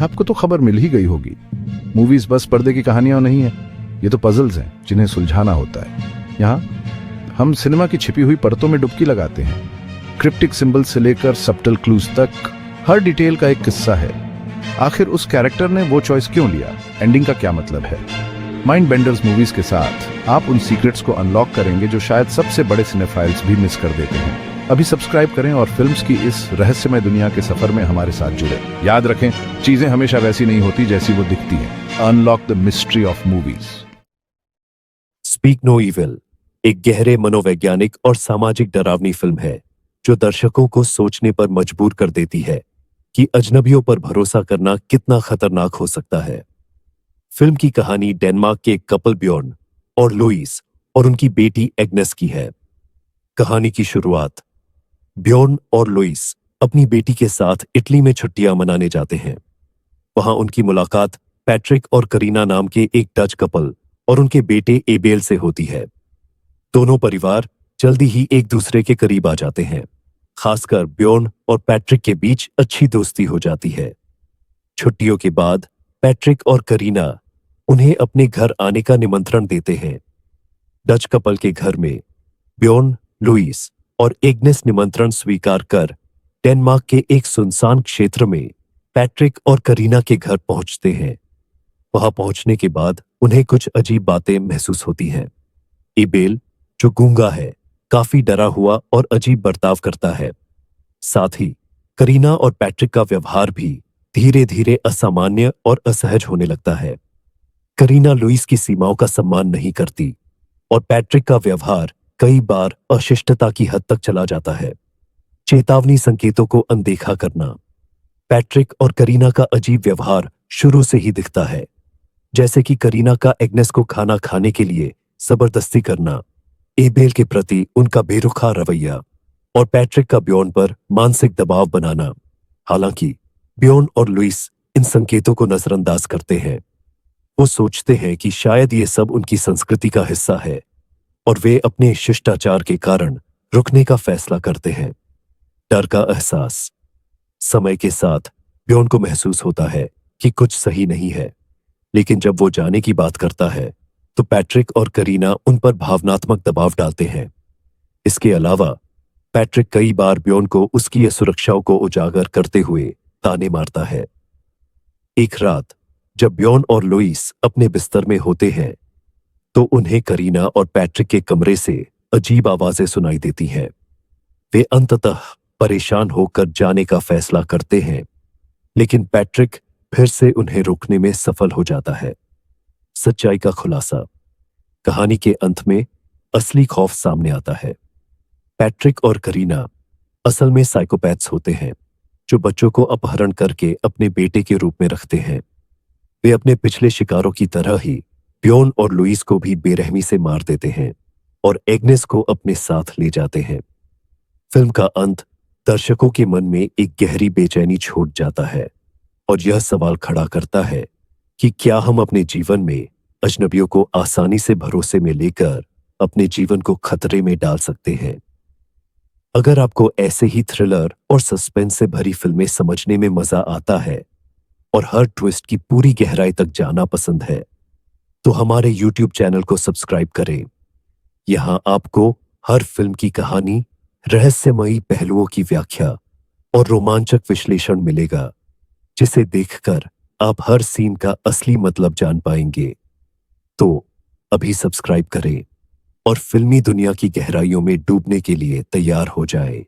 आपको तो खबर मिल ही गई होगी। मूवीज बस पर्दे की कहानियां नहीं है, ये तो पजल्स हैं जिन्हें सुलझाना होता है। यहाँ हम सिनेमा की छिपी हुई परतों में डुबकी लगाते हैं। क्रिप्टिक सिंबल से लेकर सबटल क्लूज तक हर डिटेल का एक किस्सा है। आखिर उस कैरेक्टर ने वो चॉइस क्यों लिया, एंडिंग का क्या मतलब है। माइंड बेंडर्स मूवीज के साथ आप उन सीक्रेट्स को अनलॉक करेंगे जो शायद सबसे बड़े सिनेफाइल्स भी मिस कर देते हैं। अभी सब्सक्राइब करें और फिल्म्स की इस रहस्यमय दुनिया के सफर में हमारे साथ जुड़े। याद रखें, चीजें हमेशा वैसी नहीं होती जैसी वो दिखती हैं। Unlock the mystery of movies. Speak no evil एक गहरे मनोवैज्ञानिक और सामाजिक डरावनी फिल्म है जो दर्शकों को सोचने पर मजबूर कर देती है कि अजनबियों पर भरोसा करना कितना खतरनाक हो सकता है। फिल्म की कहानी डेनमार्क के एक कपल ब्jörn और लुईस और उनकी बेटी एग्नेस की है। कहानी की शुरुआत ब्jörn और लुईस अपनी बेटी के साथ इटली में छुट्टियां मनाने जाते हैं। वहां उनकी मुलाकात पैट्रिक और करीना नाम के एक डच कपल और उनके बेटे एबेल से होती है। दोनों परिवार जल्दी ही एक दूसरे के करीब आ जाते हैं। खासकर ब्jörn और पैट्रिक के बीच अच्छी दोस्ती हो जाती है। छुट्टियों के बाद पैट्रिक और करीना उन्हें अपने घर आने का निमंत्रण देते हैं। डच कपल के घर में ब्jörn, लुईस और एग्नेस निमंत्रण स्वीकार कर डेनमार्क के एक सुनसान क्षेत्र में पैट्रिक और करीना के घर पहुंचते हैं। वहां पहुंचने के बाद उन्हें कुछ अजीब बातें महसूस होती हैं। एबेल, जो गूंगा है, काफी डरा हुआ और अजीब बर्ताव करता है। साथ ही करीना और पैट्रिक का व्यवहार भी धीरे धीरे असामान्य और असहज होने लगता है। करीना लुईस की सीमाओं का सम्मान नहीं करती और पैट्रिक का व्यवहार कई बार अशिष्टता की हद तक चला जाता है। चेतावनी संकेतों को अनदेखा करना। पैट्रिक और करीना का अजीब व्यवहार शुरू से ही दिखता है, जैसे कि करीना का एग्नेस को खाना खाने के लिए जबरदस्ती करना, एबेल के प्रति उनका बेरुखा रवैया और पैट्रिक का ब्jörn पर मानसिक दबाव बनाना। हालांकि ब्jörn और लुईस इन संकेतों को नजरअंदाज करते हैं। वो सोचते हैं कि शायद ये सब उनकी संस्कृति का हिस्सा है और वे अपने शिष्टाचार के कारण रुकने का फैसला करते हैं। डर का एहसास। समय के साथ ब्jörn को महसूस होता है कि कुछ सही नहीं है, लेकिन जब वो जाने की बात करता है तो पैट्रिक और करीना उन पर भावनात्मक दबाव डालते हैं। इसके अलावा पैट्रिक कई बार ब्jörn को उसकी असुरक्षाओं को उजागर करते हुए ताने मारता है। एक रात जब ब्jörn और लुईस अपने बिस्तर में होते हैं तो उन्हें करीना और पैट्रिक के कमरे से अजीब आवाजें सुनाई देती हैं। वे अंततः परेशान होकर जाने का फैसला करते हैं, लेकिन पैट्रिक फिर से उन्हें रोकने में सफल हो जाता है। सच्चाई का खुलासा। कहानी के अंत में असली खौफ सामने आता है। पैट्रिक और करीना असल में साइकोपैथ्स होते हैं जो बच्चों को अपहरण करके अपने बेटे के रूप में रखते हैं। वे अपने पिछले शिकारों की तरह ही ब्jörn और लुईस को भी बेरहमी से मार देते हैं और एग्नेस को अपने साथ ले जाते हैं। फिल्म का अंत दर्शकों के मन में एक गहरी बेचैनी छोड़ जाता है और यह सवाल खड़ा करता है कि क्या हम अपने जीवन में अजनबियों को आसानी से भरोसे में लेकर अपने जीवन को खतरे में डाल सकते हैं। अगर आपको ऐसे ही थ्रिलर और सस्पेंस से भरी फिल्में समझने में मजा आता है और हर ट्विस्ट की पूरी गहराई तक जाना पसंद है, तो हमारे YouTube चैनल को सब्सक्राइब करें। यहां आपको हर फिल्म की कहानी, रहस्यमयी पहलुओं की व्याख्या और रोमांचक विश्लेषण मिलेगा, जिसे देखकर आप हर सीन का असली मतलब जान पाएंगे। तो अभी सब्सक्राइब करें और फिल्मी दुनिया की गहराइयों में डूबने के लिए तैयार हो जाएं।